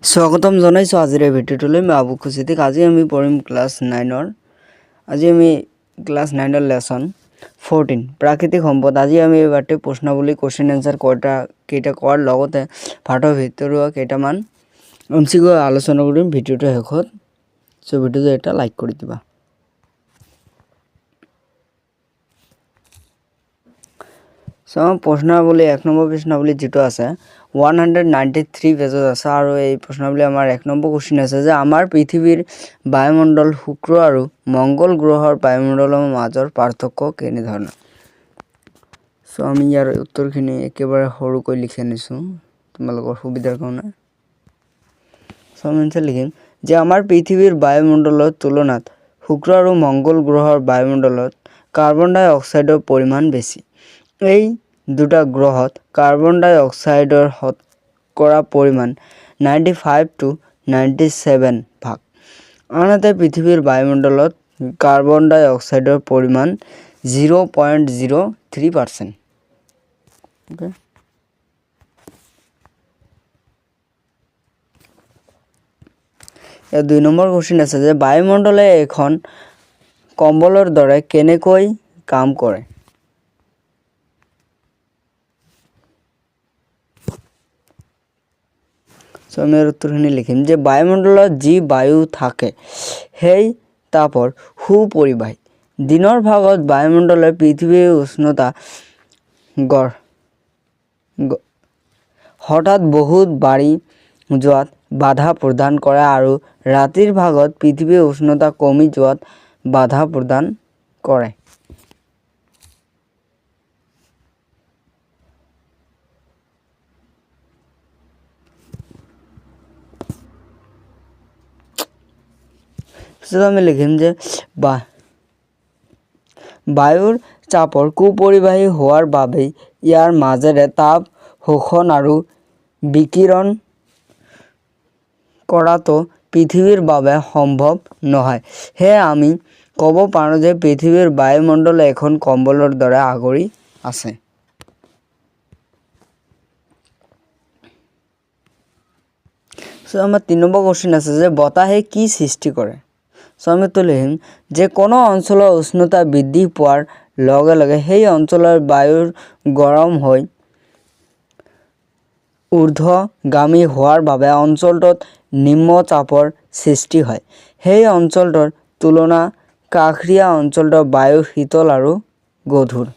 স্বাগতম জনাইছোঁ আজিৰ এই ভিডিঅ'টোলৈ। মই আবু খুচিদিক। আজি আমি পঢ়িম ক্লাছ 9-ৰ। আজি আমি ক্লাছ 9-ৰ লেসন 14 প্ৰাকৃতিক সম্পদ। আজি আমি এইবাৰতে প্ৰশ্নাৱলী কোৱেশ্চন এনসাৰ কেইটা কোৱাৰ লগতে পাঠৰ ভিতৰুৱা কেইটামান MCQ আলোচনা কৰিম ভিডিঅ'টো শেষত। সো ভিডিঅ'টো এটা লাইক কৰি দিবা। সো প্ৰশ্নাৱলী 1 নম্বৰ প্ৰশ্নাৱলী যেটো আছে 193 পেজত আছে আৰু এই প্ৰশ্নাৱলী আমাৰ 1 নম্বৰ কোৱেশ্চন আছে যে আমাৰ পৃথিৱীৰ বায়ুমণ্ডল শুক্ৰ আৰু মংগল গ্ৰহৰ বায়ুমণ্ডলৰ মাজৰ পাৰ্থক্য কেনে ধৰণৰ। সো আমি ইয়াৰ উত্তৰখিনি একেবাৰে সৰুকৈ লিখি আনিছো তোমালোকৰ সুবিধাৰ কাৰণে। সো আমি লিখিম যে আমাৰ পৃথিৱীৰ বায়ুমণ্ডলৰ তুলনাত শুক্ৰ আৰু মংগল গ্ৰহৰ বায়ুমণ্ডলত কাৰ্বন ডাই অক্সাইডৰ পৰিমাণ বেছি। এই দুটা গ্ৰহত কাৰ্বন ডাই অক্সাইডৰ শতকৰা পৰিমাণ 95 to 97 ভাগ। আনহাতে পৃথিৱীৰ বায়ুমণ্ডলত কাৰ্বন ডাই অক্সাইডৰ পৰিমাণ 0.03%। Okay? ইয়াত 2 নম্বৰ কোৱেশ্চন আছে যে বায়ুমণ্ডলে এখন কম্বলৰ দৰে কেনেকৈ কাম কৰে। সো আমি উত্তৰখিনি লিখিম যে বায়ুমণ্ডলত যি বায়ু থাকে সেই তাপৰ সুপৰিবাহী। দিনৰ ভাগত বায়ুমণ্ডলৰ পৃথিৱীৰ উষ্ণতা হঠাৎ বহুত বাঢ়ি যোৱাত বাধা প্ৰদান কৰে আৰু ৰাতিৰ ভাগত পৃথিৱীৰ উষ্ণতা কমি যোৱাত বাধা প্ৰদান কৰে। আমি লিখিম যে বায়ুৰ চাপৰ কুপৰিবাহী হোৱাৰ বাবে ইয়াৰ মাজেৰে তাপ শোষণ আৰু বিকিৰণ কৰাটো পৃথিৱীৰ বাবে সম্ভৱ নহয়। হে আমি ক'ব পাৰোঁ যে পৃথিৱীৰ বায়ুমণ্ডল এখন কম্বলৰ দৰে আগুৰি আছে। সো আমাৰ 3 নম্বৰ কোৱেশ্চন আছে যে বতাহে কি সৃষ্টি কৰে। সো আমি লিখিম যে কোনো অঞ্চলৰ উষ্ণতা বৃদ্ধি পোৱাৰ লগে লগে সেই অঞ্চলৰ বায়ুৰ গৰম হৈ ঊৰ্ধ্বগামী হোৱাৰ বাবে অঞ্চলটোত নিম্নচাপৰ সৃষ্টি হয়। সেই অঞ্চলটোৰ তুলনা কাষৰীয়া অঞ্চলটোৰ বায়ু শীতল আৰু গধুৰ।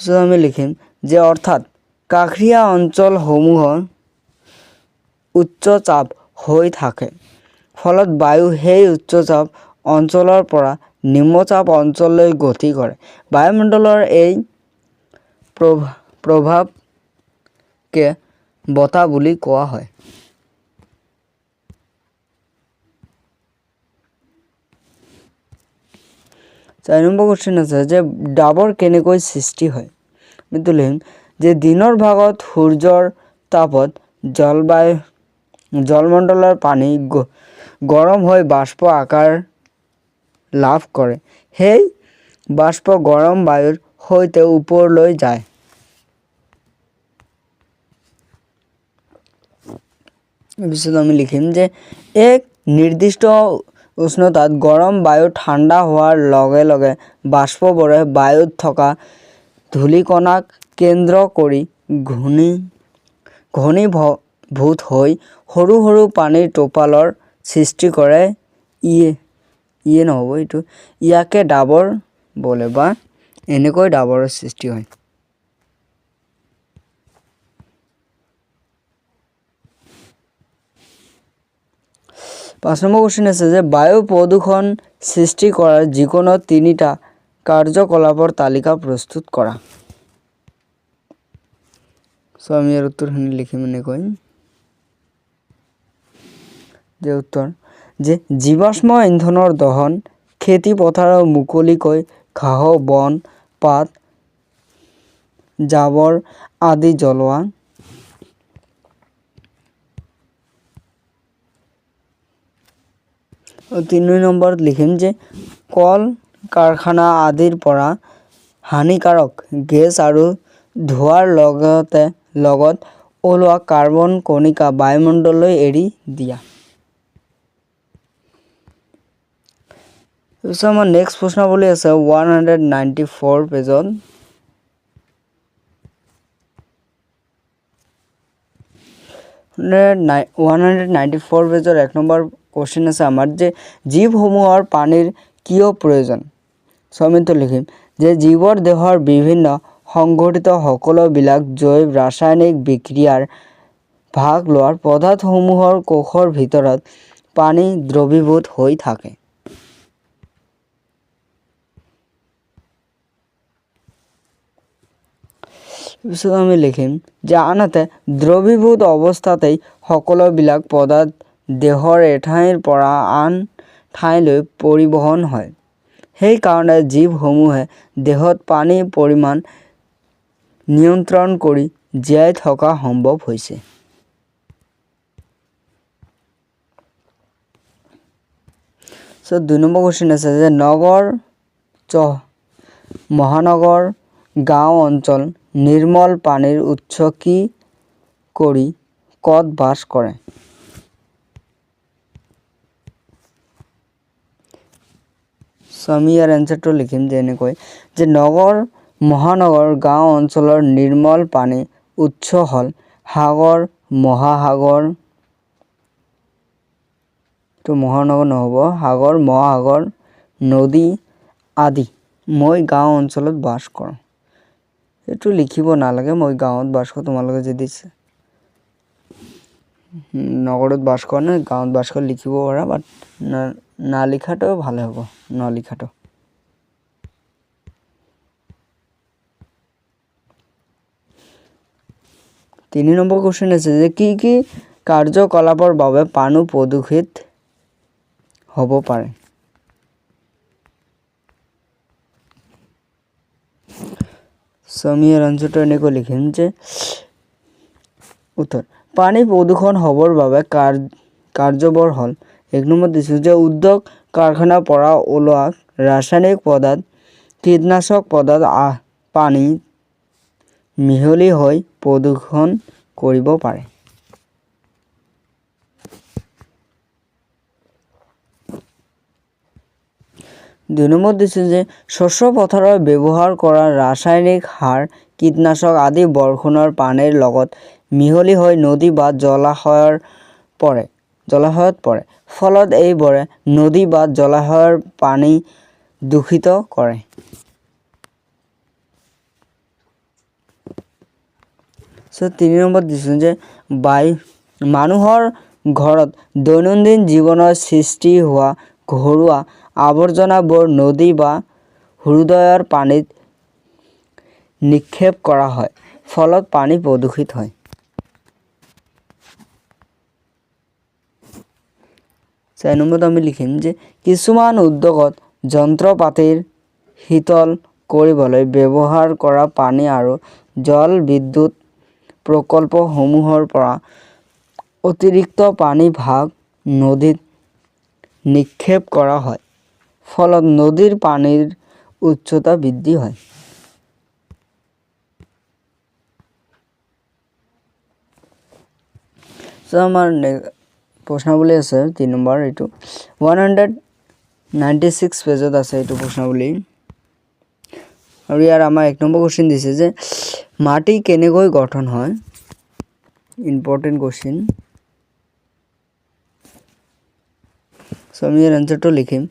সো আমি লিখিম যে অৰ্থাৎ কাষৰীয়া অঞ্চলসমূহৰ উচ্চ চাপ হৈ থাকে ফলত বায়ু সেই উচ্চচাপ অঞ্চলৰ পৰা নিম্নচাপ অঞ্চললৈ গতি কৰে। বায়ুমণ্ডলৰ এই প্ৰভাৱকে বতাহ বুলি কোৱা হয়। 4 নম্বৰ কোৱেশ্চন আছে যে ডাবৰ কেনেকৈ সৃষ্টি হয়। আমি লিখিম যে দিনৰ ভাগত সূৰ্যৰ তাপত জলমণ্ডলৰ পানী গৰম হৈ বাষ্প আকাৰ লাভ কৰে। সেই বাষ্প গৰম বায়ুৰ সৈতে ওপৰলৈ যায়। পিছত আমি লিখিম যে এক নিৰ্দিষ্ট উষ্ণতাত গৰম বায়ু ঠাণ্ডা হোৱাৰ লগে লগে বাষ্পবোৰে বায়ুত থকা ধূলিকণাক কেন্দ্ৰ কৰি ঘনীভূত হৈ সৰু সৰু পানীৰ টোপালৰ সৃষ্টি কৰে। ইয়াকে ডাবৰ বোলে বা এনেকৈ ডাবৰৰ সৃষ্টি হয়। 5 নম্বৰ কোৱেশ্চন আছে যে বায়ু প্ৰদূষণ সৃষ্টি কৰাৰ যিকোনো 3টা কাৰ্যকলাপৰ তালিকা প্ৰস্তুত কৰা। সো আমি ইয়াৰ উত্তৰখিনি লিখিম এনেকৈ যে উত্তৰ যে জীৱাশ্ম ইন্ধনৰ দহন, খেতি পথাৰত মুকলিকৈ ঘাঁহ বন পাত জাবৰ আদি জ্বলোৱা, আৰু 3 নম্বৰত লিখিম যে কল কাৰখানা আদিৰ পৰা হানিকাৰক গেছ আৰু ধোঁৱাৰ লগত ওলোৱা কাৰ্বন কণিকা বায়ুমণ্ডললৈ এৰি দিয়া। তাৰপিছত আমাৰ নেক্সট প্ৰশ্নাৱলী আছে 194 পেজত। 194 পেজৰ 1 নম্বৰ কোৱেশ্চন আছে আমাৰ যে জীৱসমূহৰ পানীৰ কিয় প্ৰয়োজন। আমি লিখিম যে জীৱৰ দেহৰ বিভিন্ন সংঘটিত সকলোবিলাক জৈৱ ৰাসায়নিক বিক্ৰিয়াৰ ভাগ লোৱাৰ পদাৰ্থসমূহৰ কোষৰ ভিতৰত পানী দ্ৰৱীভূত হৈ থাকে। পিছত আমি লিখিম যে আনহাতে দ্ৰৱীভূত অৱস্থাতেই সকলোবিলাক পদাৰ্থ দেহৰ এঠাইৰ পৰা আন ঠাইলৈ পৰিবহণ হয়। সেইকাৰণে জীৱসমূহে দেহত পানীৰ পৰিমাণ নিয়ন্ত্ৰণ কৰি জীয়াই থকা সম্ভৱ হৈছে। So 2 নম্বৰ কোৱেশ্চন আছে যে নগৰ মহানগৰ গাঁও অঞ্চল নিৰ্মল পানীৰ উৎস কি কৰি ক'ত বাস কৰে। আমি ইয়াৰ এনসাৰটো লিখিম যেনেকৈ যে নগৰ মহানগৰ গাঁও অঞ্চলৰ নিৰ্মল পানী উৎস হ'ল সাগৰ মহাসাগৰ তো মহানগৰ নহ'ব সাগৰ মহাসাগৰ নদী আদি। মই গাঁও অঞ্চলত বাস কৰোঁ এইটো লিখিব নালাগে মই গাঁৱত বাস কৰোঁ তোমালোকে যদি নগৰত বাস কৰা নাই গাঁৱত বাস কৰি লিখিব পাৰা বাট না লিখাটো ভালে হ'ব নলিখাটো। তিনি নম্বৰ কোৱেশ্চন আছে যে কি কি কাৰ্যকলাপৰ বাবে পানী প্ৰদূষিত হ'ব পাৰে। আমি ইয়াৰ আনসাৰটো এনেকৈ লিখিম যে উত্তৰ পানী প্ৰদূষণ হ'বৰ বাবে কাৰ্যবোৰ হ'ল 1 নম্বৰ দিছোঁ যে উদ্যোগ কাৰখানাৰ পৰা ওলোৱা ৰাসায়নিক পদাৰ্থ কীটনাশক পদাৰ্থ পানী মিহলি হৈ প্ৰদূষণ কৰিব পাৰে। 2 নম্বৰ দিছোঁ যে শস্য পথাৰত ব্যৱহাৰ কৰা ৰাসায়নিক সাৰ কীটনাশক আদি বৰষুণৰ পানীৰ লগত মিহলি হৈ নদী বা জলাশয়ত পৰে ফলত এইবোৰে নদী বা জলাশয়ৰ পানী দূষিত কৰে। So 3 নম্বৰ দিছোঁ যে মানুহৰ ঘৰত দৈনন্দিন জীৱনৰ সৃষ্টি হোৱা ঘৰুৱা আৱৰ্জনাবোৰ নদী বা হ্ৰদৰ পানীত নিক্ষেপ কৰা হয় ফলত পানী প্ৰদূষিত হয়। চাৰি নম্বৰত আমি লিখিম যে কিছুমান উদ্যোগত যন্ত্ৰপাতিৰ শীতল কৰিবলৈ ব্যৱহাৰ কৰা পানী আৰু জল বিদ্যুৎ প্ৰকল্পসমূহৰ পৰা অতিৰিক্ত পানী ভাগ নদীত নিক্ষেপ কৰা হয় ফলত নদীৰ পানীৰ উচ্চতা বৃদ্ধি হয়। আমাৰ প্ৰশ্নাৱলী আছে 3 নম্বৰ এইটো 196 পেজত আছে এইটো প্ৰশ্নাৱলী আৰু ইয়াৰ আমাৰ 1 নম্বৰ কোৱেশ্চন দিছে যে মাটি কেনেকৈ গঠন হয়। Important question. আমি ইয়াৰ এনসাৰটো লিখিম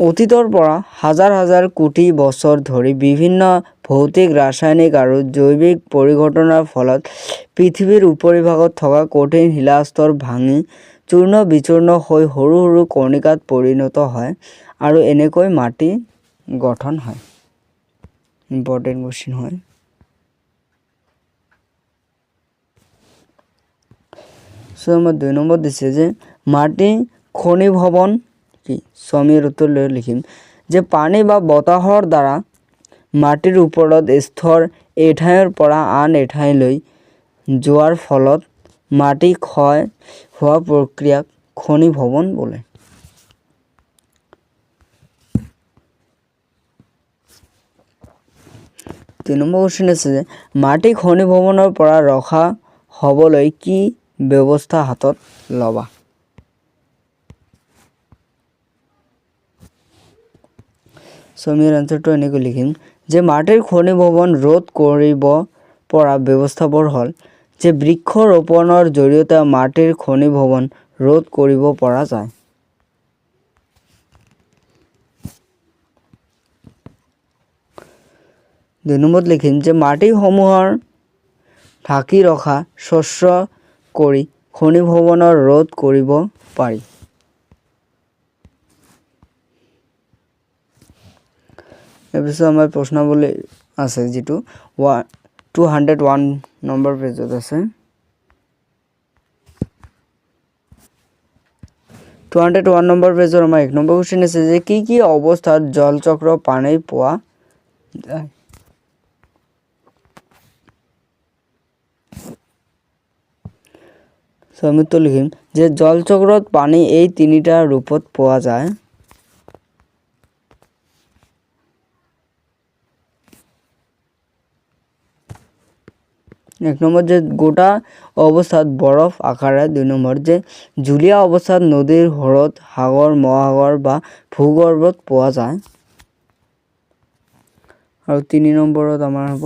অতীতৰ পৰা হাজাৰ হাজাৰ কোটি বছৰ ধৰি বিভিন্ন ভৌতিক ৰাসায়নিক আৰু জৈৱিক পৰিঘটনাৰ ফলত পৃথিৱীৰ উপৰিভাগত থকা কঠিন শিলাস্তৰ ভাঙি চূৰ্ণ বিচূৰ্ণ হৈ সৰু সৰু কণিকাত পৰিণত হয় আৰু এনেকৈ মাটি গঠন হয়। ইম্পৰ্টেন্ট কোৱেশ্চন হয়। আমাৰ 2 নম্বৰ দিছে যে মাটি ঘনীভৱন কি। আমি উত্তৰ লিখিম যে পানী বা বতাহৰ দ্বাৰা মাটিৰ ওপৰত স্থৰ এঠাইৰ পৰা আন এঠাইলৈ যোৱাৰ ফলত মাটি ক্ষয় হোৱা প্ৰক্ৰিয়াক ঘনীভৱন বোলে। 2 নম্বৰ কোৱেশ্চন আছে যে মাটি খনি ভৱনৰ পৰা ৰখা হ'বলৈ কি ব্যৱস্থা হাতত ল'বা সো আমি আনসাৰটো এনেকৈ লিখিম যে মাটিৰ খনি ভৱন ৰোধ কৰিব পৰা ব্যৱস্থাবোৰ হ'ল যে বৃক্ষ ৰোপণৰ জৰিয়তে মাটিৰ খনি ভৱন ৰোধ কৰিব পৰা যায় 2 নম্বৰত লিখিম যে মাটিসমূহৰ ঢাকি ৰখা শস্য কৰি খনি ভৱনৰ ৰোধ কৰিব পাৰি এপিছত আমাৰ প্ৰশ্নাৱলী আছে যেটো 201 নম্বৰ পেজত আছে 201 নম্বৰ পেজৰ আমাৰ 1 নম্বৰ কোৱেশ্চন আছে যে কি অৱস্থাত জল চক্ৰ পানী পোৱা যায় সো আমি তো লিখিম যে জল চক্ৰত পানী এই তিনিটা ৰূপত পোৱা যায় এক নম্বৰ যে গোটা অৱস্থাত বৰফ আকাৰে 2 নম্বৰ যে জুলীয়া অৱস্থাত নদীৰ হ্ৰদ সাগৰ মহাসাগৰ বা ভূগৰ্ভত পোৱা যায় আৰু 3 নম্বৰত আমাৰ হ'ব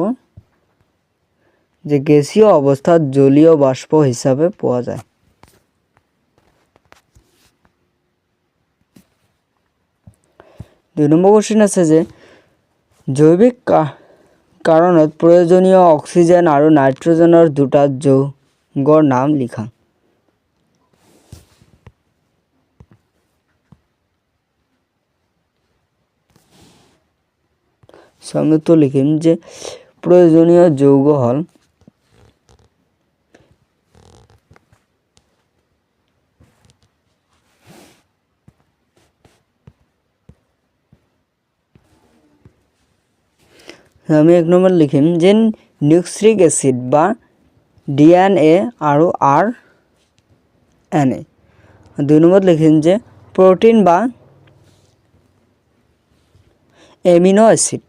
যে গেছীয় অৱস্থাত জলীয় বাষ্প হিচাপে পোৱা যায় 2 নম্বৰ কোৱেশ্চন আছে যে জৈৱিক কাৰণত প্ৰয়োজনীয় অক্সিজেন আৰু নাইট্ৰজেনৰ দুটা যৌগৰ নাম লিখা সো আমি তো লিখিম যে প্ৰয়োজনীয় যৌগ হল আমি 1 নম্বৰ লিখিম যে নিউক্লিক এসিড বা ডিএনএ আৰু আৰএনএ 2 নম্বৰত লিখিম যে প্ৰোটিন বা এমিনো এসিড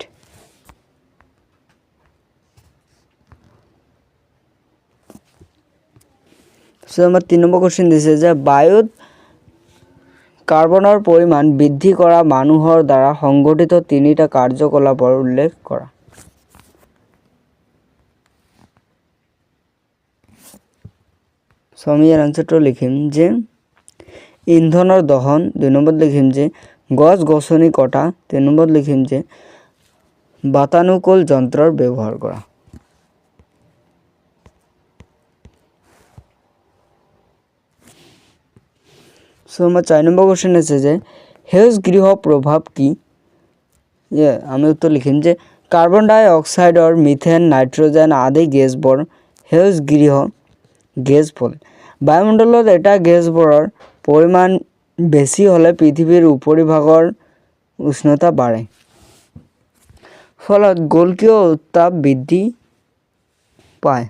সো আমাৰ 3 নম্বৰ কোৱেশ্চন দিছে যে বায়ুত কাৰ্বনৰ পৰিমাণ বৃদ্ধি কৰা মানুহৰ দ্বাৰা সংগঠিত তিনিটা কাৰ্যকলাপৰ উল্লেখ কৰা সো আমি এৰ আনসাৰটো লিখিম যে ইন্ধনৰ দহন 2 নম্বৰত লিখিম যে গছ গছনি কটা 3 নম্বৰত লিখিম যে বাতানুকূল যন্ত্ৰৰ ব্যৱহাৰ কৰা সো আমাৰ 4 নম্বৰ কোৱেশ্চন আছে যে সেউজ গৃহ প্ৰভাৱ কি আমি উত্তৰ লিখিম যে কাৰ্বন ডাই অক্সাইডৰ মিথেন নাইট্ৰজেন আদি গেছবোৰ সেউজ গৃহ গেছ ফল বায়ুমণ্ডলত এটা গেছবোৰৰ পৰিমাণ বেছি হলে পৃথিৱীৰ উপৰিভাগৰ উষ্ণতা বাঢ়ে ফলত গোলকীয় উত্তাপ বৃদ্ধি পায়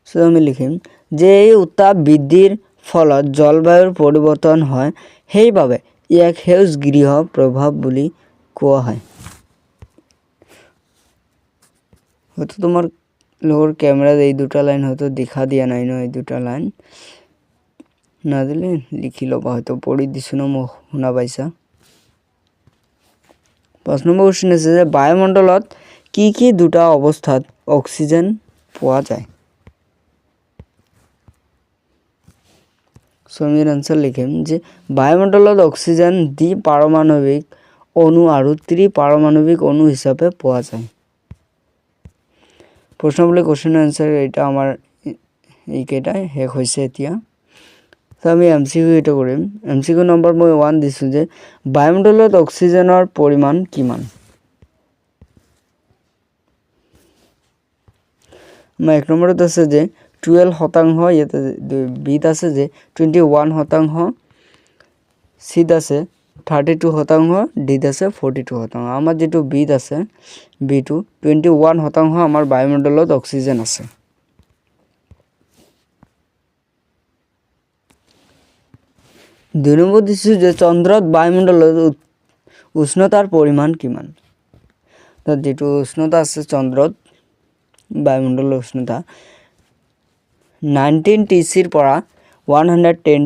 সো আমি লিখিম যে এই উত্তাপ বৃদ্ধিৰ ফলত জলবায়ুৰ পৰিৱৰ্তন হয় সেইবাবে ইয়াক সেউজ গৃহ প্ৰভাৱ বুলি কোৱা হয় হয়তো তোমার লোগোর ক্যামেরা এই দুটা লাইন হয়তো দেখা দিয়া নাই ন এই দুটা লাইন না দিলে লিখি লবা হয়তো পড়ি দিছো না শুনা পাইছা 5 নম্বৰ কোৱেশ্চন আছে যে বায়ুমণ্ডলত কি দুটা অৱস্থাত অক্সিজেন পোৱা যায় সো আমি আনসাৰ লিখিম যে বায়ুমণ্ডলত অক্সিজেন দ্বিপাৰমাণৱিক অণু আৰু ত্ৰিপাৰমাণৱিক অণু হিচাপে পোৱা যায় প্ৰশ্নবোলে কোৱেশ্চন আনসাৰ এটা আমাৰ এইকেইটাই শেষ হৈছে এতিয়া তো আমি এমসিকিউ এটা কৰিম এমসিকিউ নম্বৰ মই 1 দিছো যে বায়ুমণ্ডলত অক্সিজেনৰ পৰিমাণ কিমান মই 1 নম্বৰত আছে যে 12% ইয়াতে বিত আছে যে 21% সিত আছে 32% ডিত আছে 42% আমাৰ যেটো বিত আছে বি2 21% আমাৰ বায়ুমণ্ডলত অক্সিজেন আছে 2 নম্বৰ দিছোঁ যে চন্দ্ৰত বায়ুমণ্ডলত উষ্ণতাৰ পৰিমাণ কিমান। তো যেটো উষ্ণতা আছে চন্দ্ৰত বায়ুমণ্ডলৰ উষ্ণতা 19 টিচিৰ পৰা 110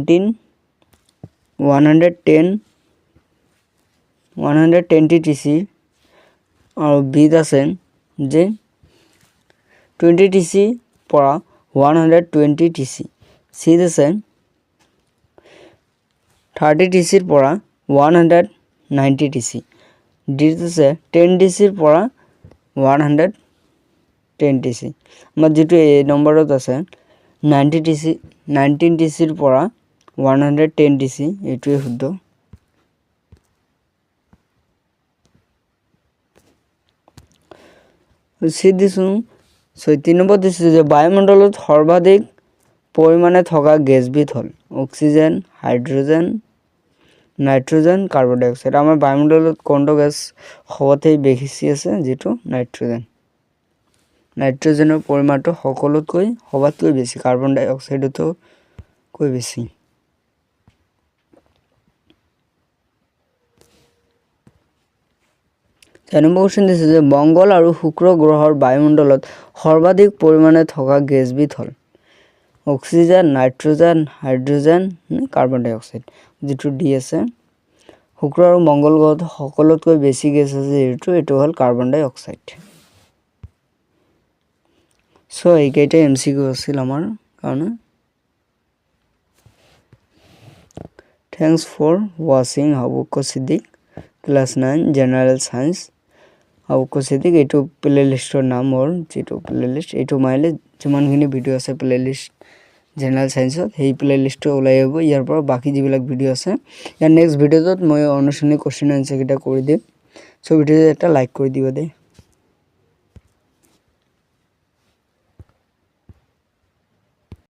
টিচি আৰু বিত আছে যে 20 টিচি পৰা 120 টিচি, চিত আছে 30 টিচিৰ পৰা 190 টিচি, ডিত আছে 10 টিচিৰ পৰা 110 টিচি। আমাৰ যেটো এই নম্বৰত আছে 19 টিচিৰ পৰা 110 টিচি, এইটোৱে শুদ্ধ। চিত দিছোঁ 3 নম্বৰ দিছোঁ যে বায়ুমণ্ডলত সৰ্বাধিক পৰিমাণে থকা গেছবিধ হ'ল অক্সিজেন, হাইড্ৰোজেন, নাইট্ৰোজেন, কাৰ্বন ডাই অক্সাইড। আমাৰ বায়ুমণ্ডলত কোনটো গ্যাস সবতৈ বেশি আছে, যেটো নাইট্ৰোজেন। নাইট্ৰোজেনৰ পৰিমাণটো সবতকৈ বেছি, কাৰ্বন ডাই অক্সাইডতকৈ বেছি। নম্বৰ কোৱেশ্চন দিছে যে মংগল আৰু শুক্ৰ গ্ৰহৰ বায়ুমণ্ডলত সৰ্বাধিক পৰিমাণে থকা গেছবিধ হ'ল অক্সিজেন, নাইট্ৰোজেন, হাইড্ৰোজেন, কাৰ্বন ডাই অক্সাইড, যেটো ডি আছে। শুক্ৰ আৰু মংগল গ্ৰহত সকলোতকৈ বেছি গেছ আছে এইটো হ'ল কাৰ্বন ডাই অক্সাইড। সো এইকেইটা এমসিকিউ আছিল আমাৰ কাৰণে। থ্যাঙ্কস ফৰ ওয়াচিং হাবুক্ষ সিদ্দিক ক্লাস 9 জেনাৰেল সায়েন্স। হাবুক্ষ সিদ্দিক এইটো প্লেলিষ্টৰ নাম হ'ল, যেটো প্লেলিষ্ট এইটো মাইলে যিমানখিনি ভিডিঅ' আছে প্লেলিষ্ট জেনারেল সায়েন্সত সেই প্লেলিষ্টটো ওলাই আহিব। ইয়াৰ পৰা বাকি যিবিলাক ভিডিঅ' আছে ইয়াৰ নেক্সট ভিডিঅ'ত মই অনুশীলনী কোৱেশ্চন আনসাৰ কেইটা কৰি দিম। সো ভিডিঅ'টো এটা লাইক কৰি দিবা দে।